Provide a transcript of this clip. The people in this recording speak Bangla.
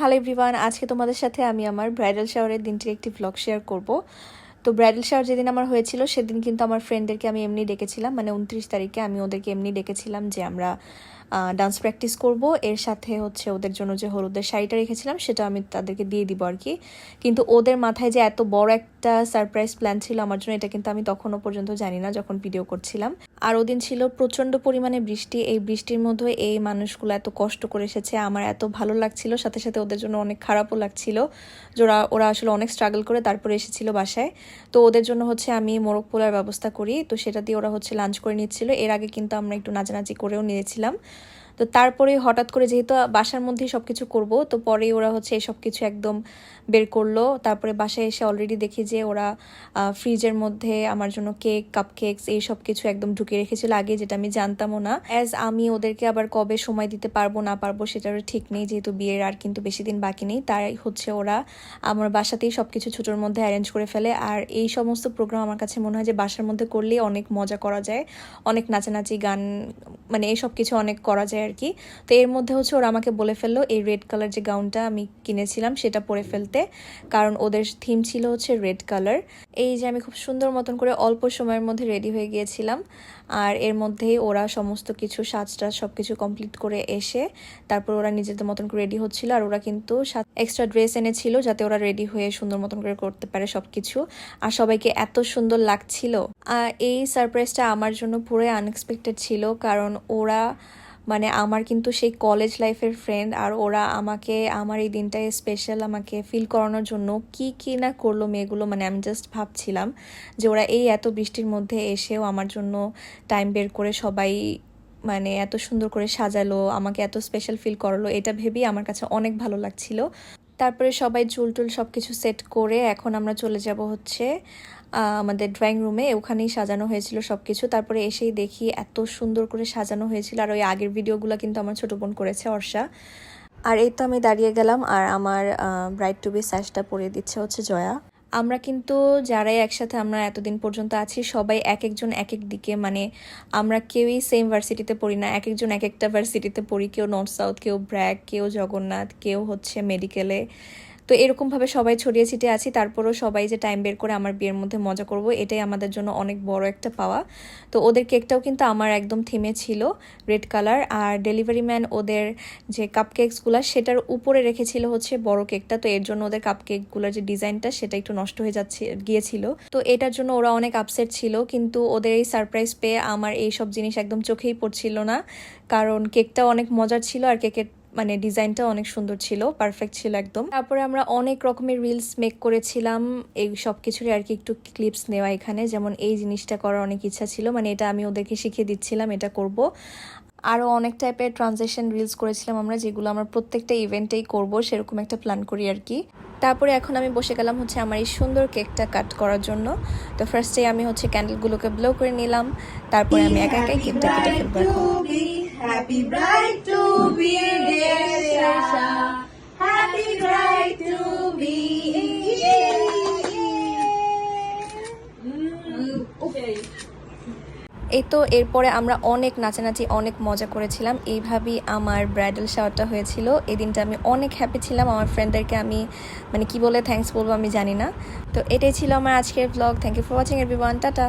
হ্যালো এভরিওয়ান, আজকে তোমাদের সাথে আমি আমার ব্রাইডাল শাওয়ারের দিনটির একটি ভ্লগ শেয়ার করব। তো ব্রাইডাল শাওয়ার যেদিন আমার হয়েছিল সেদিন কিন্তু আমার ফ্রেন্ডদেরকে আমি এমনি ডেকেছিলাম, মানে 29 তারিখে আমি ওদেরকে এমনি ডেকেছিলাম যে আমরা ডান্স প্র্যাকটিস করব। এর সাথে হচ্ছে ওদের জন্য যে হলুদের শাড়িটা রেখেছিলাম সেটা আমি তাদেরকে দিয়ে দিব আর কি। কিন্তু ওদের মাথায় যে এত বড় একটা সারপ্রাইজ প্ল্যান ছিল আমার জন্য, এটা কিন্তু আমি তখনও পর্যন্ত জানি না যখন ভিডিও করছিলাম। আর ওদিন ছিল প্রচণ্ড পরিমাণে বৃষ্টি। এই বৃষ্টির মধ্যে এই মানুষগুলো এত কষ্ট করে এসেছে, আমার এত ভালো লাগছিল, সাথে সাথে ওদের জন্য অনেক খারাপও লাগছিল যে ওরা আসলে অনেক স্ট্রাগল করে তারপরে এসেছিল বাসায়। তো ওদের জন্য হচ্ছে আমি মোরগ পোলার ব্যবস্থা করি, তো সেটা দিয়ে ওরা হচ্ছে লাঞ্চ করে নিচ্ছিল। এর আগে কিন্তু আমরা একটু নাচানাচি করেও নিয়েছিলাম। তো তারপরে হঠাৎ করে যেহেতু বাসার মধ্যেই সব কিছু করবো, তো পরেই ওরা হচ্ছে এই সব কিছু একদম বের করলো। তারপরে বাসায় এসে অলরেডি দেখি যে ওরা ফ্রিজের মধ্যে আমার জন্য কেক, কাপ কেকস এই সব কিছু একদম ঢুকিয়ে রেখেছিল আগে, যেটা আমি জানতামও না। আমি ওদেরকে আবার কবে সময় দিতে পারবো না পারবো সেটারও ঠিক নেই, যেহেতু বিয়ের আর কিন্তু বেশি দিন বাকি নেই। তাই হচ্ছে ওরা আমার বাসাতেই সব কিছু ছোটোর মধ্যে অ্যারেঞ্জ করে ফেলে। আর এই সমস্ত প্রোগ্রাম আমার কাছে মনে হয় যে বাসার মধ্যে করলেই অনেক মজা করা যায়, অনেক নাচানাচি গান, মানে এই সব কিছু অনেক করা যায় আর কি। তো এর মধ্যে হচ্ছে ওরা আমাকে বলে ফেললো এই রেড কালার যে গাউনটা আমি কিনেছিলাম সেটা পরে ফেলতে, কারণ ওদের থিম ছিল হচ্ছে রেড কালার। এই যে আমি খুব সুন্দর মতন করে অল্প সময়ের মধ্যে রেডি হয়ে গিয়েছিলাম। আর এর মধ্যেই ওরা সমস্ত কিছু সাজটা সব কিছু কমপ্লিট করে এসে তারপর ওরা নিজেদের মতন করে রেডি হচ্ছিল। আর ওরা কিন্তু এক্সট্রা ড্রেস এনেছিল যাতে ওরা রেডি হয়ে সুন্দর মতন করে করতে পারে সব কিছু। আর সবাইকে এত সুন্দর লাগছিল। এই সারপ্রাইজটা আমার জন্য পুরোই আনএক্সপেক্টেড ছিল, কারণ ওরা মানে আমার কিন্তু সেই কলেজ লাইফের ফ্রেন্ড। আর ওরা আমাকে আমার এই দিনটায় স্পেশাল আমাকে ফিল করানোর জন্য কি কি না করলো মেয়েগুলো, মানে আমি জাস্ট ভাবছিলাম যে ওরা এই এত বৃষ্টির মধ্যে এসেও আমার জন্য টাইম বের করে সবাই মানে এত সুন্দর করে সাজালো, আমাকে এত স্পেশাল ফিল করালো, এটা ভেবেই আমার কাছে অনেক ভালো লাগছিল। তারপরে সবাই চুল টুল সব কিছু সেট করে এখন আমরা চলে যাব হচ্ছে আমাদের ড্রয়িং রুমে। ওখানেই সাজানো হয়েছিল সব কিছু। তারপরে এসেই দেখি এত সুন্দর করে সাজানো হয়েছিল। আর ওই আগের ভিডিওগুলো কিন্তু আমার ছোটো বোন করেছে, অর্ষা। আর এই তো আমি দাঁড়িয়ে গেলাম আর আমার ব্রাইড টু বি স্যাশটা পরিয়ে দিচ্ছে হচ্ছে জয়া। আমরা কিন্তু যারাই একসাথে আমরা এতদিন পর্যন্ত আছি সবাই এক একজন এক এক দিকে, মানে আমরা কেউই সেম ভার্সিটিতে পড়ি না, এক একজন এক একটা ভার্সিটিতে পড়ি। কেউ নর্থ সাউথ, কেউ ব্র্যাক, কেউ জগন্নাথ, কেউ হচ্ছে মেডিকেলে। তো এরকমভাবে সবাই ছড়িয়ে ছিটিয়ে আছি। তারপরেও সবাই যে টাইম বের করে আমার বিয়ের মধ্যে মজা করব, এটাই আমাদের জন্য অনেক বড় একটা পাওয়া। তো ওদের কেকটাও কিন্তু আমার একদম থিমে ছিল রেড কালার। আর ডেলিভারি ম্যান ওদের যে কাপ কেকসগুলো সেটার উপরে রেখেছিল হচ্ছে বড় কেকটা, তো এর জন্য ওদের কাপ কেকগুলোর যে ডিজাইনটা সেটা একটু নষ্ট হয়ে গিয়েছিল। তো এটার জন্য ওরা অনেক আপসেট ছিল। কিন্তু ওদের এই সারপ্রাইজ পেয়ে আমার এই সব জিনিস একদম চোখেই পড়ছিল না, কারণ কেকটা অনেক মজার ছিল আর কেকের মানে ডিজাইনটা অনেক সুন্দর ছিল, পারফেক্ট ছিল একদম। তারপরে আমরা অনেক রকমের রিলস মেক করেছিলাম, এই সব কিছুরই আর কি একটু ক্লিপস নেওয়া এখানে। যেমন এই জিনিসটা করার অনেক ইচ্ছা ছিল, মানে এটা আমি ওদেরকে শিখিয়ে দিচ্ছিলাম এটা করব। আরও অনেক টাইপের ট্রানজেকশন রিলস করেছিলাম আমরা, যেগুলো আমরা প্রত্যেকটা ইভেন্টেই করব সেরকম একটা প্ল্যান করি আর কি। তারপরে এখন আমি বসে গেলাম হচ্ছে আমার এই সুন্দর কেকটা কাট করার জন্য। তো ফার্স্টে আমি হচ্ছে ক্যান্ডেলগুলোকে ব্লো করে নিলাম, তারপরে আমি একা একাই কেকটা কেটে ফেলবো। Happy bride to be, dear Sasha. Happy bride to be. Okay. এই তো এরপরে আমরা অনেক নাচানাচি অনেক মজা করেছিলাম। এইভাবেই আমার ব্রাইডাল শাওয়ারটা হয়েছিল। এই দিনটা আমি অনেক হ্যাপি ছিলাম। আমার ফ্রেন্ডদেরকে আমি মানে কি বলে থ্যাঙ্কস বলবো আমি জানি না। তো এটাই ছিল আমার আজকের blog. Thank you for watching everyone, tata.